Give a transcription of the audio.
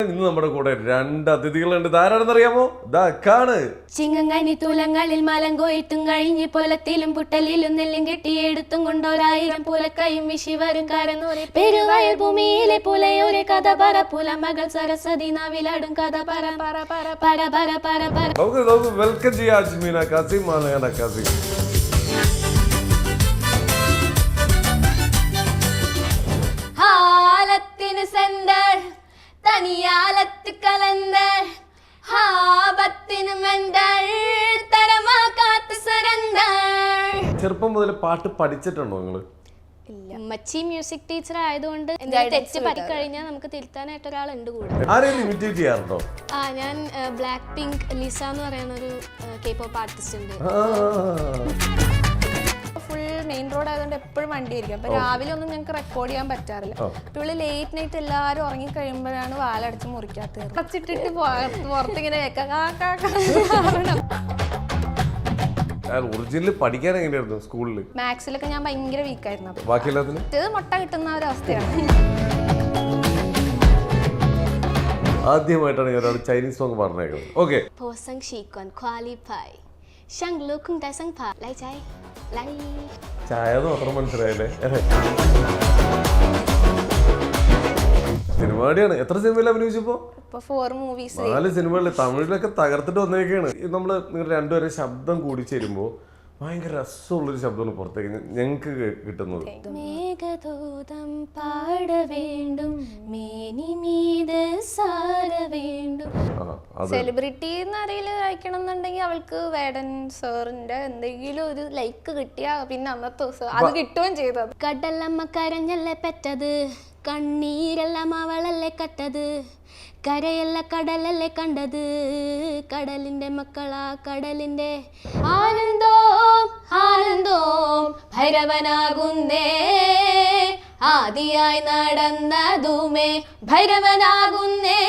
ഇന്ന് നമ്മുടെ കൂടെ രണ്ട് അതിഥികളുണ്ട്. ആരാണെന്നറിയാമോ? ചിങ്ങങ്ങനി തൂലങ്ങളിൽ മലം കൊയ്ത്തും കഴിഞ്ഞ് പൊലത്തിലും പുട്ടലിലും നെല്ലും കെട്ടിയെടുത്തും കൊണ്ടോരായിരം പുലക്കയും വിശി വരും കരനൂരെ പെരുവയൽ ഭൂമിയിലെ പുലയൊരു കഥ പറ പുലമകൾ സരസ്വതി നാവിലാടും കഥ പറ പറ പറ പറ പറ പറ പറ. വെൽക്കം ചെയ്യാം അജ്മീന കാസിം, മാലയാന കാസിം. ഹാലത്തിന് സെന്റർ തനിയാലത്ത് കലണ്ടർ ഹാബത്തിന് മെന്റർ തരമാക്കാത്ത സരണ്ടർ. ചെറുപ്പം മുതൽ പാട്ട് പഠിച്ചിട്ടുണ്ടോ നിങ്ങള്? മച്ചി മ്യൂസിക് ടീച്ചർ ആയതുകൊണ്ട് തെറ്റ് പറ്റിക്കഴിഞ്ഞാൽ നമുക്ക് തിരുത്താനായിട്ട് ഒരാളുണ്ട് കൂടെ. ആരെയും ഇമിറ്റേറ്റ് ചെയ്യാറുണ്ടോ? ഞാൻ ബ്ലാക്ക് പിങ്ക് ലിസ എന്ന് പറയുന്ന ഒരു K-pop ആർട്ടിസ്റ്റ് ഉണ്ട്. ഫുൾ മെയിൻ റോഡ് ആയതുകൊണ്ട് എപ്പോഴും വണ്ടി ആയിരിക്കും. അപ്പൊ രാവിലെ ഒന്നും ഞങ്ങൾക്ക് റെക്കോർഡ് ചെയ്യാൻ പറ്റാറില്ല. അപ്പൊ ഇവിടെ ലേറ്റ് നൈറ്റ് എല്ലാവരും ഉറങ്ങി കഴിയുമ്പോഴാണ് വാലടച്ച് മുറിക്കാത്തത്. കച്ചിട്ടിട്ട് പുറത്തിങ്ങനെ ഒറിജിനൽ പഠിക്കാൻ എങ്ങനെയായിരുന്നു സ്കൂളിൽ? മാത്സിലൊക്കെ ഞാൻ ഭയങ്കര വീക്കായിരുന്നു. ബാക്കിയെല്ലാത്തിനും ഇത് മുട്ട കിട്ടുന്ന ഒരു അവസ്ഥയാണ്. ആദ്യമായിട്ടാണ് ഞാൻ ഒരു ചൈനീസ് സോങ് പറഞ്ഞേക്കുന്നത്. ഓക്കെ, ചായ മാത്രം മനസ്സിലായല്ലേ? സിനിമയാണ്. എത്ര സിനിമയിൽ അഭിനയിച്ചപ്പോ? 4 മൂവീസ്, 4 സിനിമകളിൽ തമിഴിലൊക്കെ തകർത്തിട്ട് വന്നേക്കാണ്. നമ്മള് നിങ്ങൾ രണ്ടുപേരെ ശബ്ദം കൂടി ചേരുമ്പോ ഭയങ്കര രസമുള്ളൊരു ശബ്ദമാണ് പുറത്തേക്ക് ഞങ്ങൾക്ക് കിട്ടുന്നത്. മേഘദൂതം പാട വേണ്ടും മേനി മീത് സാര വേണ്ടും. സെലിബ്രിറ്റി എന്നറിയിൽ അയക്കണം എന്നുണ്ടെങ്കിൽ അവൾക്ക് വേടൻ സാറിന്റെ എന്തെങ്കിലും ഒരു ലൈക്ക് കിട്ടിയാ പിന്നെ അന്നത്തെ ദിവസം അത് കിട്ടുകയും ചെയ്തത്. കടലമ്മ കരഞ്ഞല്ലേ പെറ്റത്, കണ്ണീരെല്ലാം അവളല്ലേ കട്ടത്, കരയല്ല കടലല്ലേ കണ്ടത്, കടലിന്റെ മക്കളാ കടലിന്റെ ആനന്ദോം ആനന്ദോം ഭൈരവനാകുന്നേ, ആദിയായി നടന്നതുമേ ഭൈരവനാകുന്നേ.